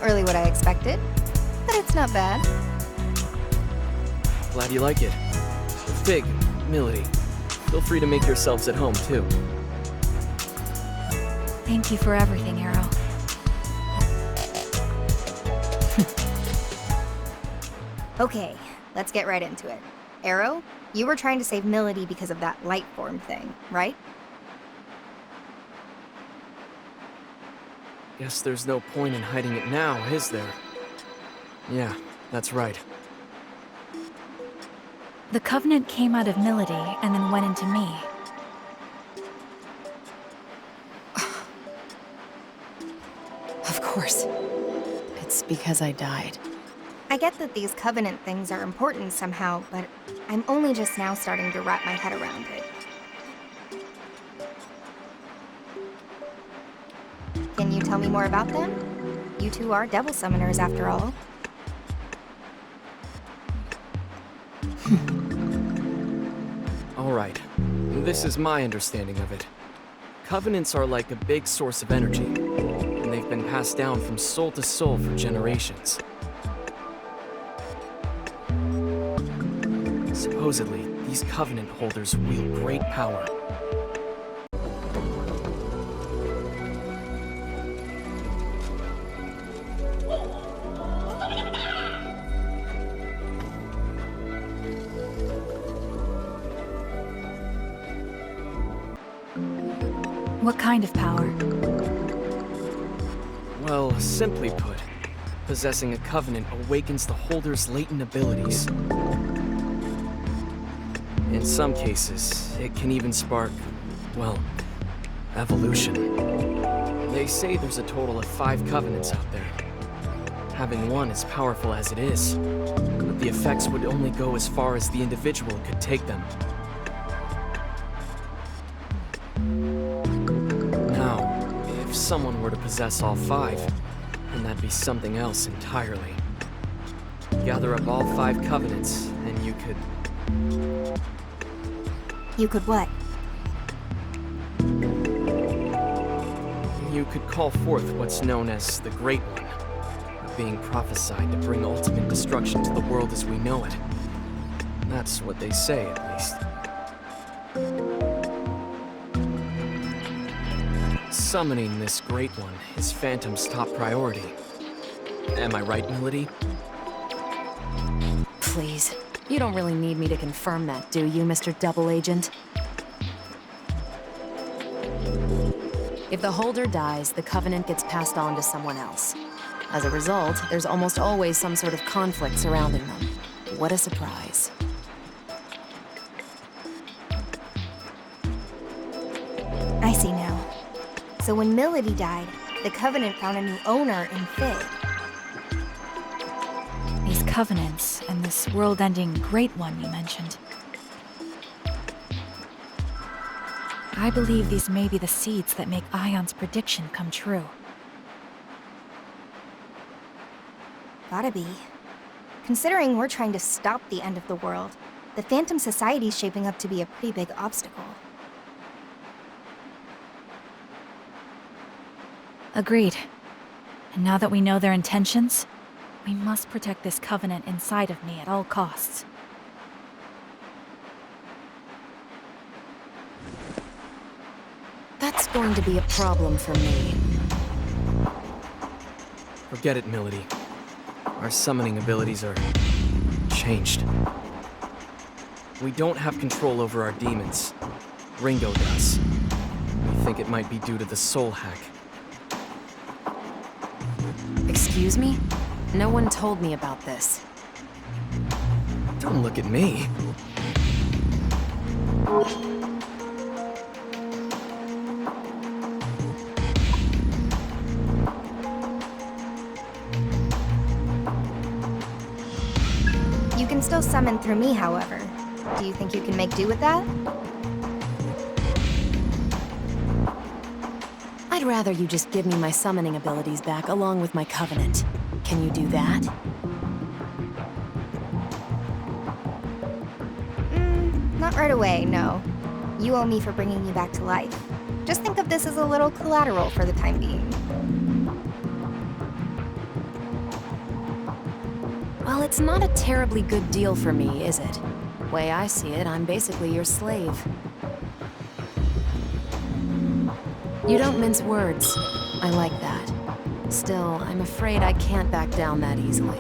really what I expected, but it's not bad. Glad you like it. Fig, Milady, feel free to make yourselves at home, too. Thank you for everything, Arrow. Okay, let's get right into it. Arrow, you were trying to save Milady because of that light form thing, right? Guess there's no point in hiding it now, is there? Yeah, that's right. The Covenant came out of Milady and then went into me. Of course. It's because I died. I get that these Covenant things are important somehow, but I'm only just now starting to wrap my head around it. Can you tell me more about them? You two are devil summoners after all. Alright, this is my understanding of it. Covenants are like a big source of energy, and they've been passed down from soul to soul for generations. Supposedly, these Covenant holders wield great power. What kind of power? Well, simply put, possessing a Covenant awakens the holder's latent abilities. In some cases, it can even spark, well, evolution. They say there's a total of 5 Covenants out there. Having one as powerful as it is, but the effects would only go as far as the individual could take them. Now, if someone were to possess all 5, then that'd be something else entirely. Gather up all 5 Covenants, and you could... You could what? You could call forth what's known as the Great One, being prophesied to bring ultimate destruction to the world as we know it. That's what they say, at least. Summoning this Great One is Phantom's top priority. Am I right, Milady? Please. You don't really need me to confirm that, do you, Mr. Double Agent? If the holder dies, the Covenant gets passed on to someone else. As a result, there's almost always some sort of conflict surrounding them. What a surprise. I see now. So when Milady died, the Covenant found a new owner in Fig. These Covenants and this world-ending Great One you mentioned. I believe these may be the seeds that make Ion's prediction come true. Gotta be. Considering we're trying to stop the end of the world, the Phantom Society's shaping up to be a pretty big obstacle. Agreed. And now that we know their intentions, we must protect this Covenant inside of me at all costs. That's going to be a problem for me. Forget it, Milady. Our summoning abilities are... changed. We don't have control over our demons. Ringo does. We think it might be due to the soul hack. Excuse me? No one told me about this. Don't look at me. You can still summon through me, however. Do you think you can make do with that? I'd rather you just give me my summoning abilities back along with my Covenant. Can you do that? Not right away, no. You owe me for bringing you back to life. Just think of this as a little collateral for the time being. it's not a terribly good deal for me, is it? Way I see it, I'm basically your slave. You don't mince words. I like that. Still, I'm afraid I can't back down that easily.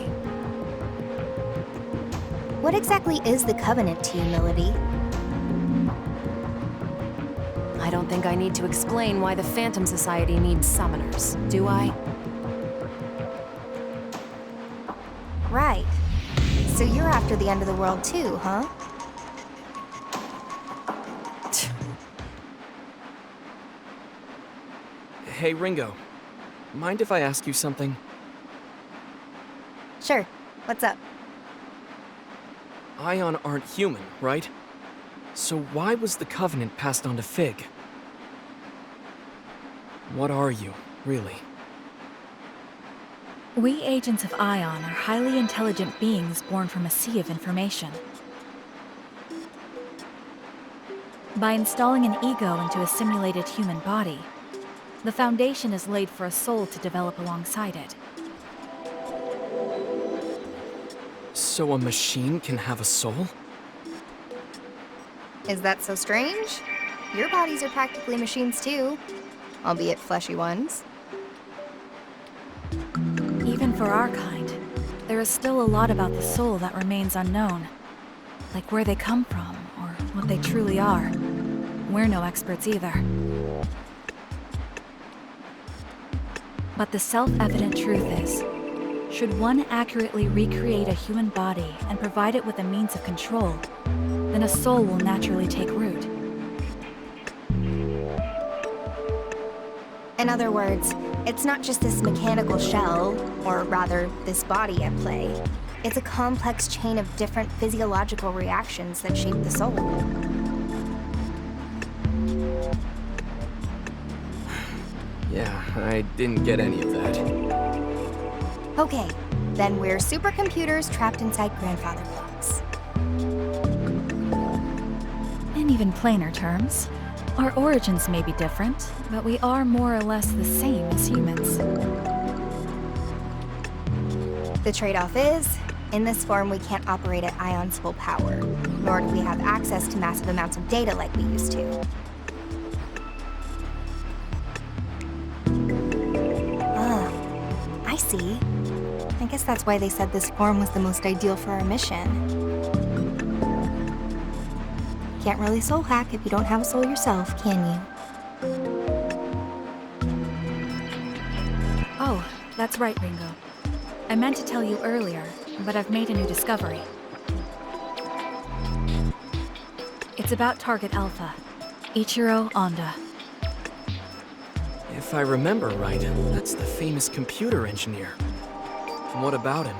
What exactly is the Covenant to you, Milady? I don't think I need to explain why the Phantom Society needs summoners, do I? Right. So you're after the end of the world too, huh? Hey, Ringo. Mind if I ask you something? Sure. What's up? Ion aren't human, right? So why was the Covenant passed on to Fig? What are you, really? We agents of Ion are highly intelligent beings born from a sea of information. By installing an ego into a simulated human body, the foundation is laid for a soul to develop alongside it. So a machine can have a soul? Is that so strange? Your bodies are practically machines too, albeit fleshy ones. Even for our kind, there is still a lot about the soul that remains unknown. Like where they come from, or what they truly are. We're no experts either. But the self-evident truth is, should one accurately recreate a human body and provide it with a means of control, then a soul will naturally take root. In other words, it's not just this mechanical shell, or rather, this body at play. It's a complex chain of different physiological reactions that shape the soul. Yeah, I didn't get any of that. Okay, then we're supercomputers trapped inside grandfather clocks. In even plainer terms, our origins may be different, but we are more or less the same as humans. The trade-off is, in this form we can't operate at Ion's full power, nor do we have access to massive amounts of data like we used to. I see. I guess that's why they said this form was the most ideal for our mission. Can't really soul hack if you don't have a soul yourself, can you? Oh, that's right, Ringo. I meant to tell you earlier, but I've made a new discovery. It's about Target Alpha, Ichiro Honda. If I remember right, that's the famous computer engineer. What about him?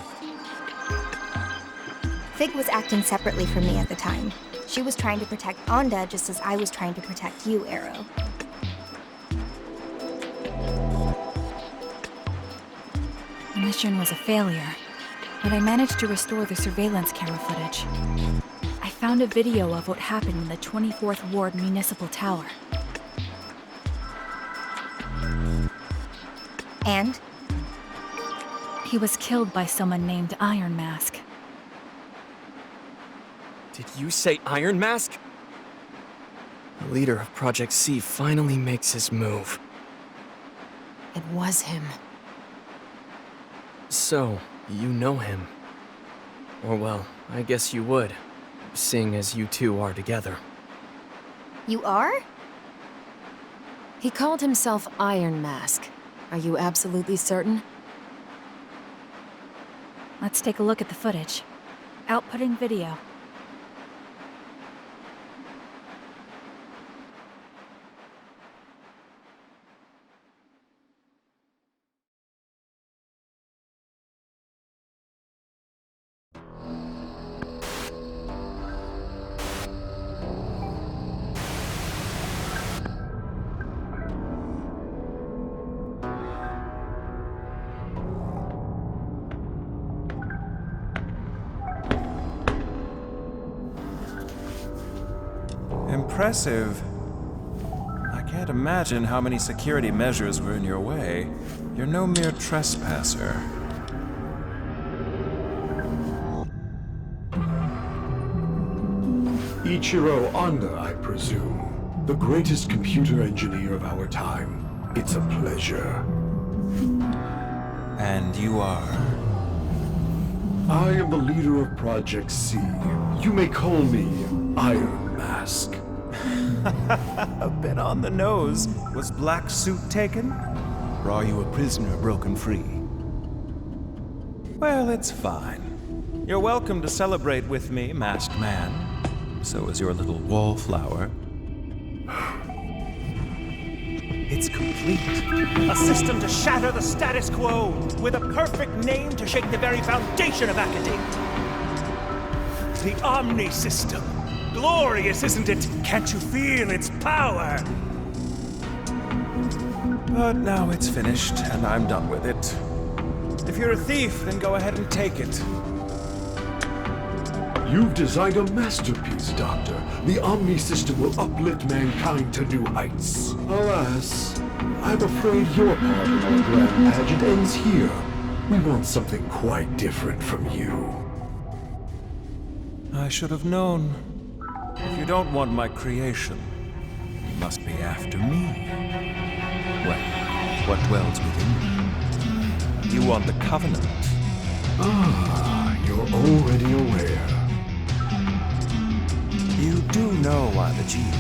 Fig was acting separately from me at the time. She was trying to protect Onda just as I was trying to protect you, Arrow. The mission was a failure, but I managed to restore the surveillance camera footage. I found a video of what happened in the 24th Ward Municipal Tower. And? He was killed by someone named Iron Mask. Did you say Iron Mask? The leader of Project C finally makes his move. It was him. So, you know him. Or well, I guess you would, seeing as you two are together. You are? He called himself Iron Mask. Are you absolutely certain? Let's take a look at the footage. Outputting video. Impressive. I can't imagine how many security measures were in your way. You're no mere trespasser. Ichiro Honda, I presume. The greatest computer engineer of our time. It's a pleasure. And you are? I am the leader of Project C. You may call me Iron Mask. A bit on the nose. Was Black Suit taken? Or are you a prisoner broken free? Well, it's fine. You're welcome to celebrate with me, Masked Man. So is your little wallflower. It's complete. A system to shatter the status quo, with a perfect name to shake the very foundation of academia. The Omni System. Glorious, isn't it? Can't you feel its power? But now it's finished, and I'm done with it. If you're a thief, then go ahead and take it. You've designed a masterpiece, Doctor. The Omni System will uplift mankind to new heights. Alas, I'm afraid your part in our grand pageant ends here. We want something quite different from you. I should have known. If you don't want my creation, you must be after me. Well, what dwells within me? You want the Covenant. Ah, you're already aware. You do know I'm a genius.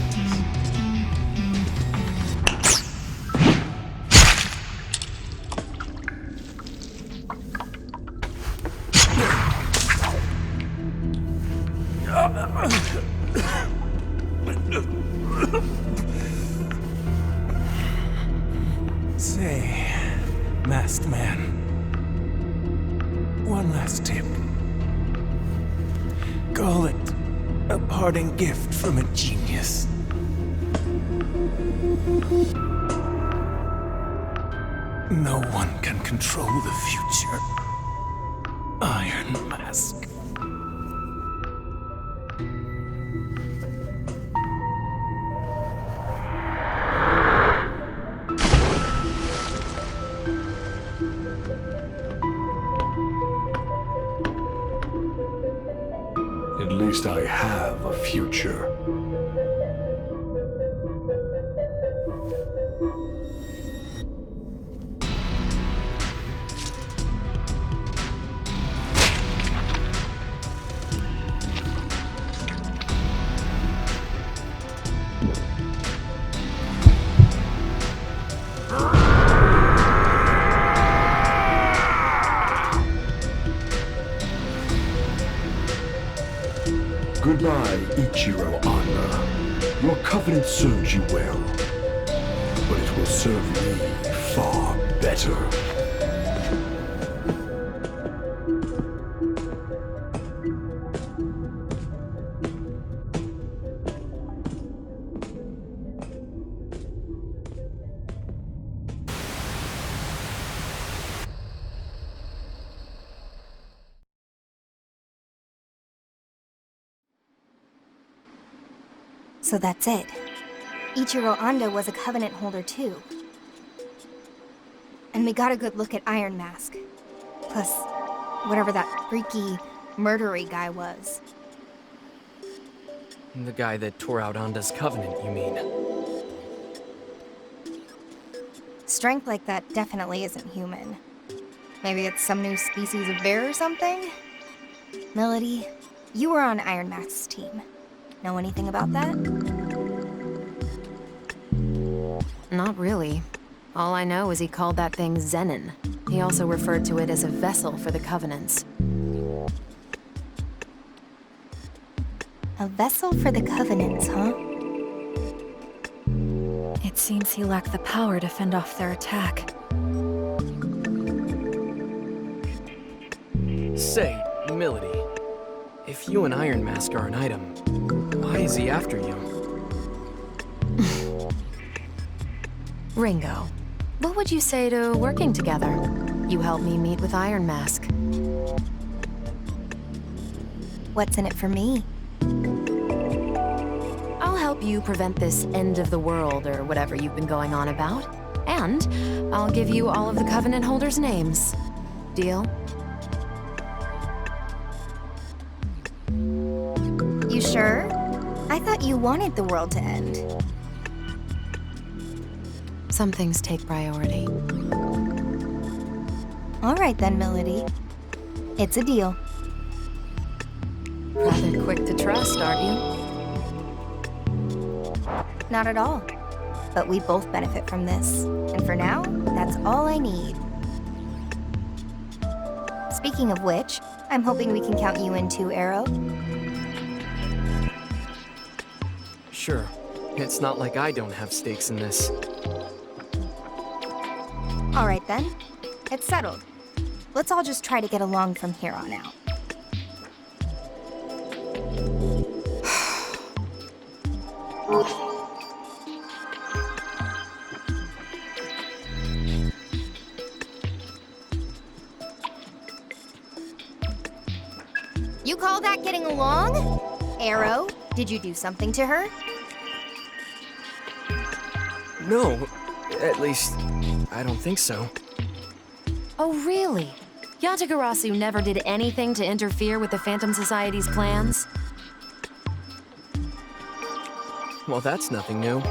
Say, Masked Man, one last tip. Call it a parting gift from a genius. No one can control the future. Iron Mask. At least I have a future. Goodbye, Ichiro Honda. Your covenant serves you well, but it will serve me far better. So that's it. Ichiro Honda was a Covenant holder too. And we got a good look at Iron Mask. Plus, whatever that freaky, murdery guy was. The guy that tore out Onda's covenant, you mean? Strength like that definitely isn't human. Maybe it's some new species of bear or something? Melody, you were on Iron Mask's team. Know anything about that? Not really. All I know is he called that thing Zenin. He also referred to it as a vessel for the Covenants. A vessel for the Covenants, huh? It seems he lacked the power to fend off their attack. Say, Melody, if you and Iron Mask are an item, why is he after you? Ringo, what would you say to working together? You help me meet with Iron Mask. What's in it for me? I'll help you prevent this end of the world or whatever you've been going on about. And I'll give you all of the Covenant holders' names. Deal? You sure? I thought you wanted the world to end. Some things take priority. All right then, Melody. It's a deal. Rather quick to trust, aren't you? Not at all. But we both benefit from this. And for now, that's all I need. Speaking of which, I'm hoping we can count you in too, Arrow. Sure. It's not like I don't have stakes in this. All right then. It's settled. Let's all just try to get along from here on out. You call that getting along? Arrow, did you do something to her? No. At least, I don't think so. Oh, really? Yatagarasu never did anything to interfere with the Phantom Society's plans? Well, that's nothing new.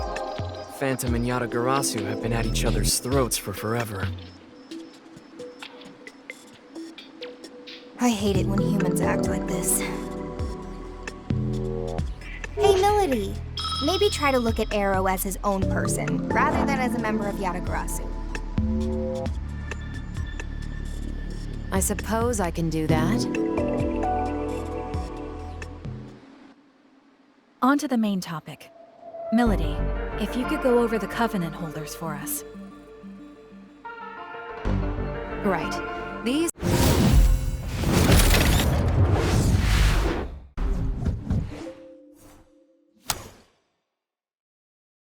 Phantom and Yatagarasu have been at each other's throats for forever. I hate it when humans act like this. Hey, Melody. Maybe try to look at Arrow as his own person, rather than as a member of Yatagarasu. I suppose I can do that. On to the main topic. Melody, if you could go over the Covenant holders for us. Right. These